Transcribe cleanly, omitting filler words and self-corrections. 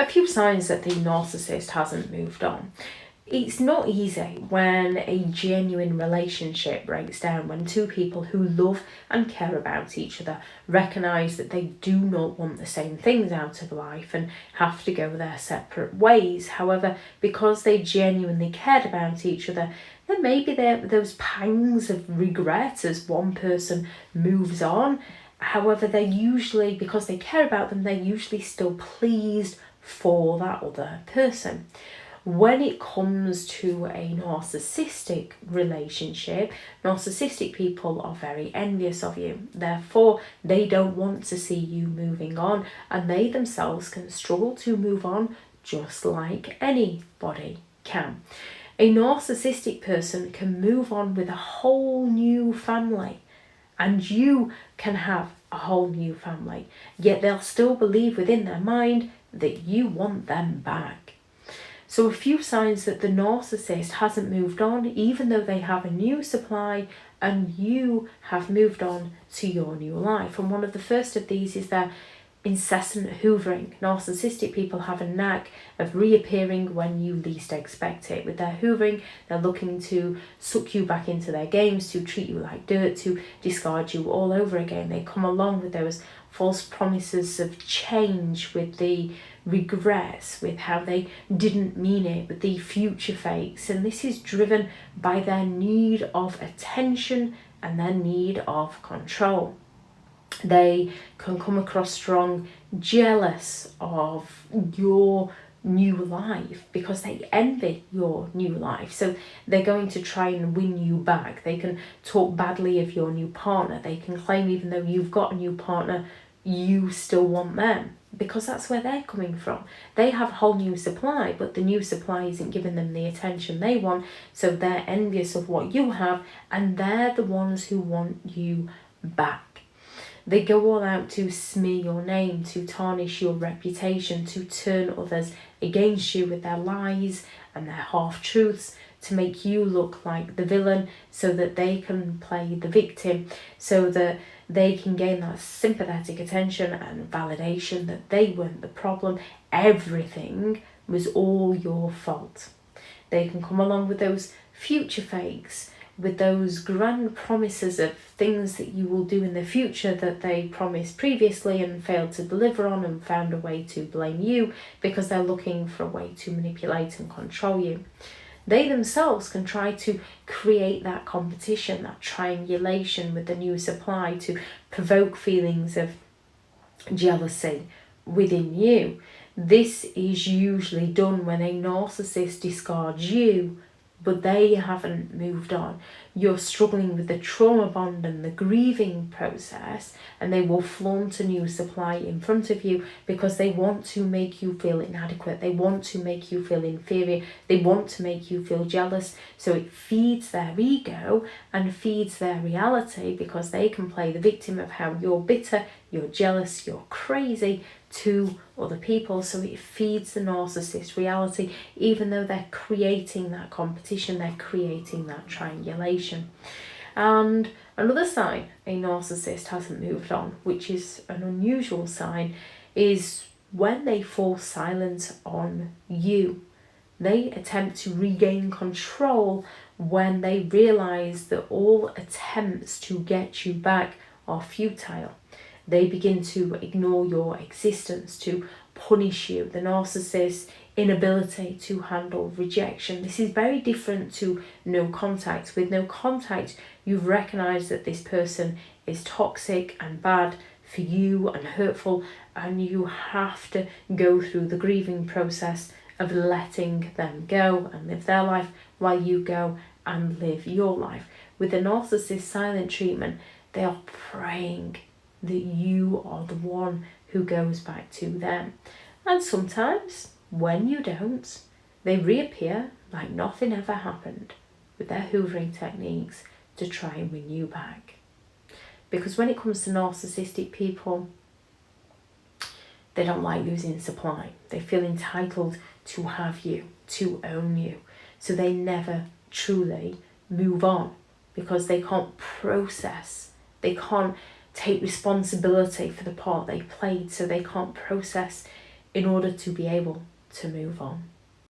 A few signs that the narcissist hasn't moved on. It's not easy when a genuine relationship breaks down, when two people who love and care about each other recognise that they do not want the same things out of life and have to go their separate ways. However, because they genuinely cared about each other, then maybe those pangs of regret as one person moves on. However, they're usually, because they care about them, they're usually still pleased for that other person. When it comes to a narcissistic relationship, narcissistic people are very envious of you. Therefore, they don't want to see you moving on, and they themselves can struggle to move on just like anybody can. A narcissistic person can move on with a whole new family, and you can have a whole new family, yet they'll still believe within their mind that you want them back. So a few signs that the narcissist hasn't moved on, even though they have a new supply and you have moved on to your new life. And one of the first of these is their incessant hoovering. Narcissistic people have a knack of reappearing when you least expect it. With their hoovering, they're looking to suck you back into their games, to treat you like dirt, to discard you all over again. They come along with those false promises of change, with the regrets, with how they didn't mean it, with the future fakes. And this is driven by their need of attention and their need of control. They can come across strong, jealous of your new life because they envy your new life. So they're going to try and win you back. They can talk badly of your new partner. They can claim even though you've got a new partner, you still want them, because that's where they're coming from. They have a whole new supply, but the new supply isn't giving them the attention they want, so they're envious of what you have, and they're the ones who want you back. They go all out to smear your name, to tarnish your reputation, to turn others against you with their lies and their half-truths, to make you look like the villain so that they can play the victim, so that they can gain that sympathetic attention and validation that they weren't the problem. Everything was all your fault. They can come along with those future fakes, with those grand promises of things that you will do in the future that they promised previously and failed to deliver on, and found a way to blame you because they're looking for a way to manipulate and control you. They themselves can try to create that competition, that triangulation with the new supply, to provoke feelings of jealousy within you. This is usually done when a narcissist discards you, but they haven't moved on. You're struggling with the trauma bond and the grieving process, and they will flaunt a new supply in front of you because they want to make you feel inadequate. They want to make you feel inferior. They want to make you feel jealous. So it feeds their ego and feeds their reality, because they can play the victim of how you're bitter, you're jealous, you're crazy to other people. So it feeds the narcissist reality, even though they're creating that competition, they're creating that triangulation. And another sign a narcissist hasn't moved on, which is an unusual sign, is when they fall silent on you. They attempt to regain control when they realise that all attempts to get you back are futile. They begin to ignore your existence, to punish you. The narcissist's inability to handle rejection. This is very different to no contact. With no contact, you've recognised that this person is toxic and bad for you and hurtful, and you have to go through the grieving process of letting them go and live their life while you go and live your life. With the narcissist silent treatment, they are praying that you are the one who goes back to them. And sometimes, when you don't, they reappear like nothing ever happened with their hoovering techniques to try and win you back. Because when it comes to narcissistic people, they don't like losing supply. They feel entitled to have you, to own you. So they never truly move on, because they can't process, they can't take responsibility for the part they played, so they can't process in order to be able to move on.